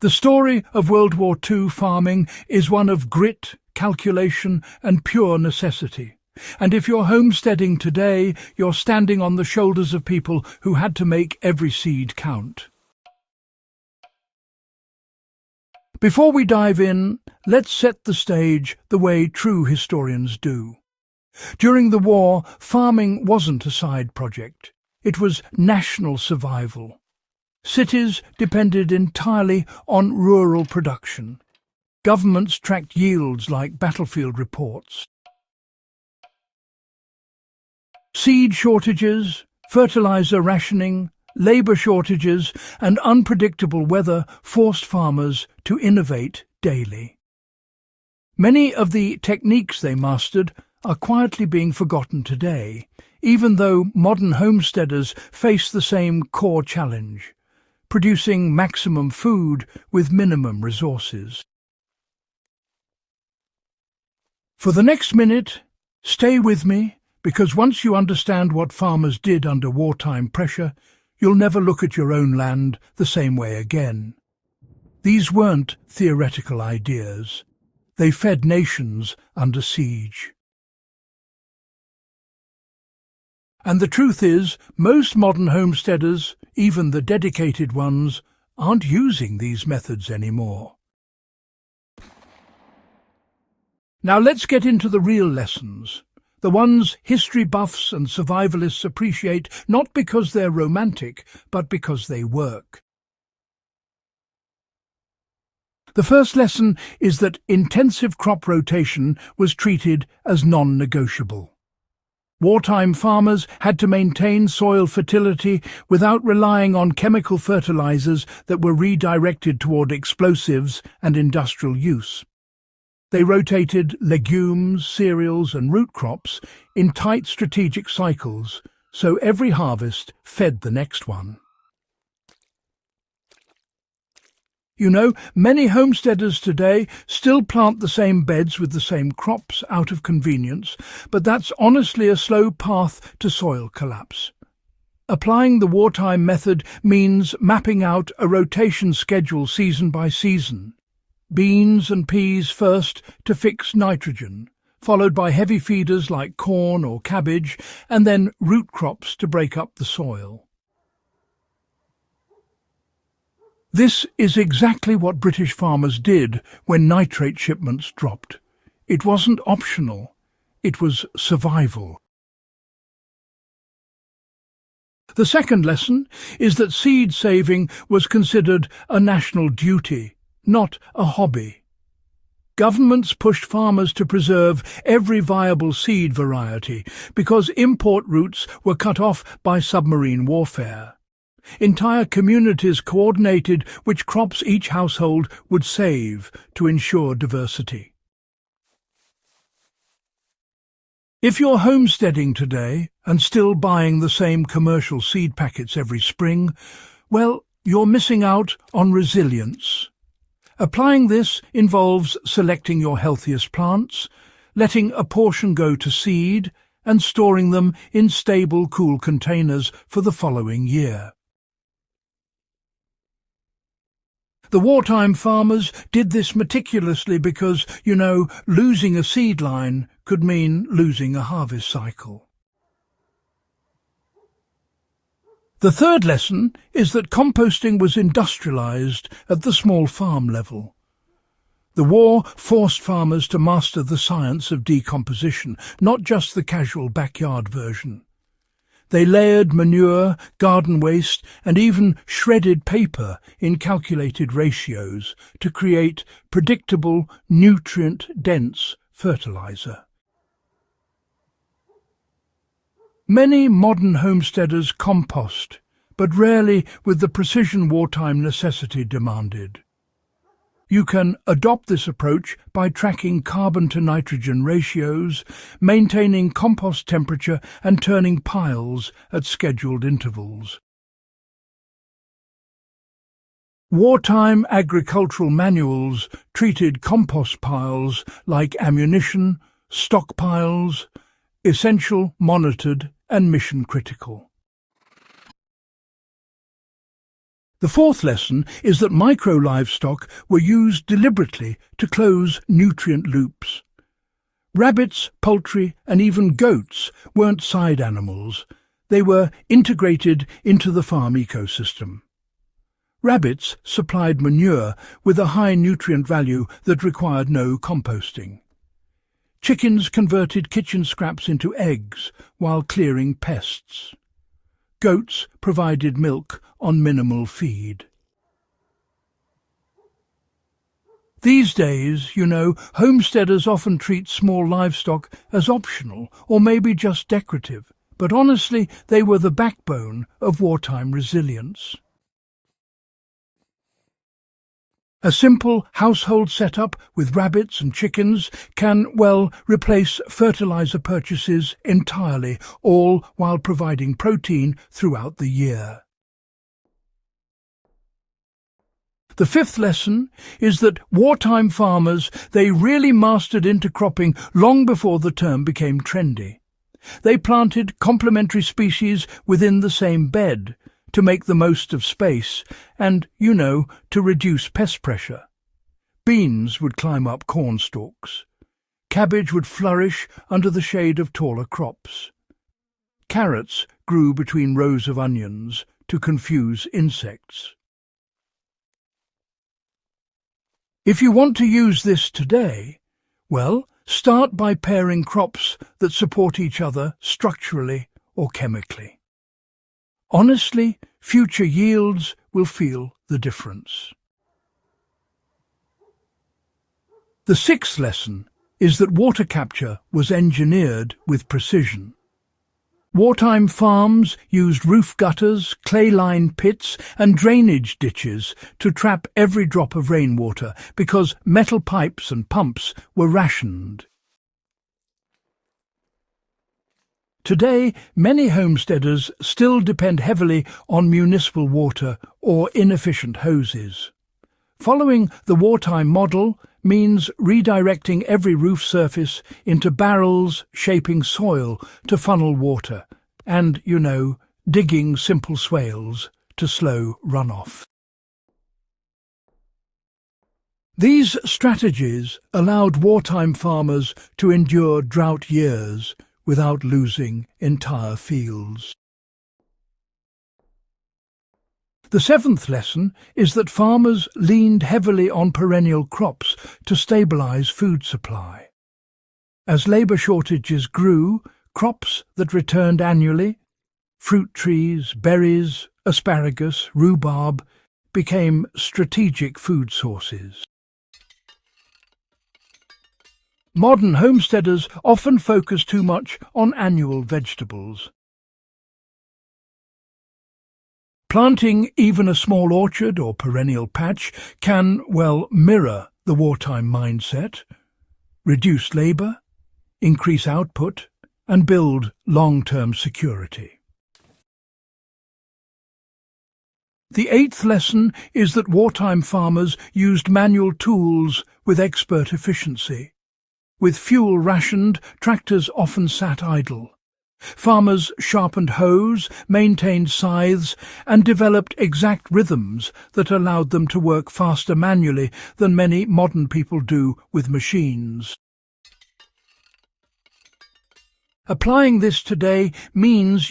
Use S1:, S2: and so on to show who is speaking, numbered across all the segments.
S1: The story of World War II farming is one of grit, calculation, and pure necessity. And if you're homesteading today, you're standing on the shoulders of people who had to make every seed count. Before we dive in, let's set the stage the way true historians do. During the war, farming wasn't a side project. It was national survival. Cities depended entirely on rural production. Governments tracked yields like battlefield reports. Seed shortages, fertilizer rationing, labour shortages and unpredictable weather forced farmers to innovate daily. Many of the techniques they mastered are quietly being forgotten today, even though modern homesteaders face the same core challenge: producing maximum food with minimum resources. For the next minute, stay with me, because once you understand what farmers did under wartime pressure, you'll never look at your own land the same way again. These weren't theoretical ideas. They fed nations under siege. And the truth is, most modern homesteaders, even the dedicated ones, aren't using these methods anymore. Now let's get into the real lessons, the ones history buffs and survivalists appreciate not because they're romantic, but because they work. The first lesson is that intensive crop rotation was treated as non-negotiable. Wartime farmers had to maintain soil fertility without relying on chemical fertilizers that were redirected toward explosives and industrial use. They rotated legumes, cereals and root crops in tight strategic cycles, so every harvest fed the next one. You know, many homesteaders today still plant the same beds with the same crops out of convenience, but that's honestly a slow path to soil collapse. Applying the wartime method means mapping out a rotation schedule season by season. Beans and peas first to fix nitrogen, followed by heavy feeders like corn or cabbage, and then root crops to break up the soil. This is exactly what British farmers did when nitrate shipments dropped. It wasn't optional, it was survival. The second lesson is that seed saving was considered a national duty, not a hobby. Governments pushed farmers to preserve every viable seed variety because import routes were cut off by submarine warfare. Entire communities coordinated which crops each household would save to ensure diversity. If you're homesteading today and still buying the same commercial seed packets every spring, well, you're missing out on resilience. Applying this involves selecting your healthiest plants, letting a portion go to seed, and storing them in stable, cool containers for the following year. The wartime farmers did this meticulously because, losing a seed line could mean losing a harvest cycle. The third lesson is that composting was industrialized at the small farm level. The war forced farmers to master the science of decomposition, not just the casual backyard version. They layered manure, garden waste, and even shredded paper in calculated ratios to create predictable, nutrient-dense fertilizer. Many modern homesteaders compost, but rarely with the precision wartime necessity demanded. You can adopt this approach by tracking carbon-to-nitrogen ratios, maintaining compost temperature and turning piles at scheduled intervals. Wartime agricultural manuals treated compost piles like ammunition, stockpiles, essential, monitored and mission-critical. The fourth lesson is that micro-livestock were used deliberately to close nutrient loops. Rabbits, poultry, and even goats weren't side animals. They were integrated into the farm ecosystem. Rabbits supplied manure with a high nutrient value that required no composting. Chickens converted kitchen scraps into eggs while clearing pests. Goats provided milk on minimal feed. These days, homesteaders often treat small livestock as optional or maybe just decorative, but honestly, they were the backbone of wartime resilience. A simple household setup with rabbits and chickens can, replace fertilizer purchases entirely, all while providing protein throughout the year. The fifth lesson is that wartime farmers, they really mastered intercropping long before the term became trendy. They planted complementary species within the same bed, to make the most of space and, to reduce pest pressure. Beans would climb up corn stalks. Cabbage would flourish under the shade of taller crops. Carrots grew between rows of onions to confuse insects. If you want to use this today, start by pairing crops that support each other structurally or chemically. Honestly, future yields will feel the difference. The sixth lesson is that water capture was engineered with precision. Wartime farms used roof gutters, clay-lined pits and drainage ditches to trap every drop of rainwater because metal pipes and pumps were rationed. Today, many homesteaders still depend heavily on municipal water or inefficient hoses. Following the wartime model means redirecting every roof surface into barrels shaping soil to funnel water and, digging simple swales to slow runoff. These strategies allowed wartime farmers to endure drought years without losing entire fields. The seventh lesson is that farmers leaned heavily on perennial crops to stabilize food supply. As labor shortages grew, crops that returned annually, fruit trees, berries, asparagus, rhubarb, became strategic food sources. Modern homesteaders often focus too much on annual vegetables. Planting even a small orchard or perennial patch can, mirror the wartime mindset, reduce labour, increase output, and build long-term security. The eighth lesson is that wartime farmers used manual tools with expert efficiency. With fuel rationed, tractors often sat idle. Farmers sharpened hoes, maintained scythes, and developed exact rhythms that allowed them to work faster manually than many modern people do with machines. Applying this today means,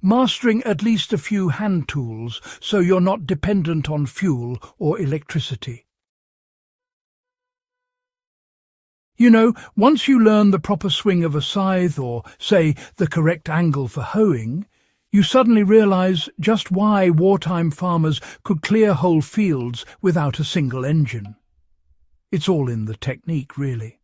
S1: mastering at least a few hand tools so you're not dependent on fuel or electricity. Once you learn the proper swing of a scythe or, say, the correct angle for hoeing, you suddenly realize just why wartime farmers could clear whole fields without a single engine. It's all in the technique, really.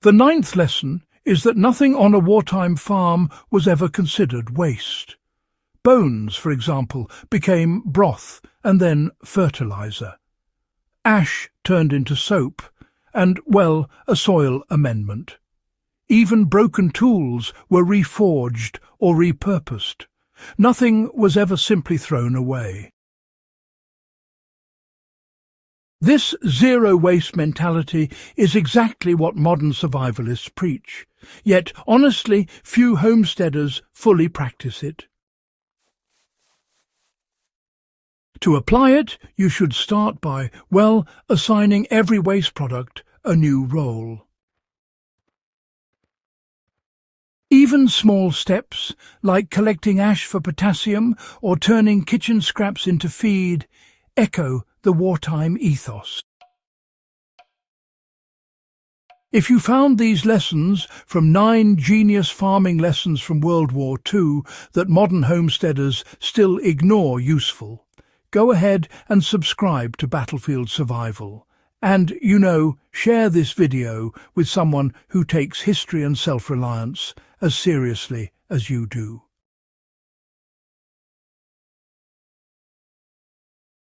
S1: The ninth lesson is that nothing on a wartime farm was ever considered waste. Bones, for example, became broth and then fertilizer. Ash turned into soap and, a soil amendment. Even broken tools were reforged or repurposed. Nothing was ever simply thrown away. This zero-waste mentality is exactly what modern survivalists preach, yet honestly few homesteaders fully practice it. To apply it, you should start by, well, assigning every waste product a new role. Even small steps, like collecting ash for potassium or turning kitchen scraps into feed, echo the wartime ethos. If you found these lessons from 9 genius farming lessons from World War II that modern homesteaders still ignore useful, go ahead and subscribe to Battlefield Survival. And, share this video with someone who takes history and self-reliance as seriously as you do.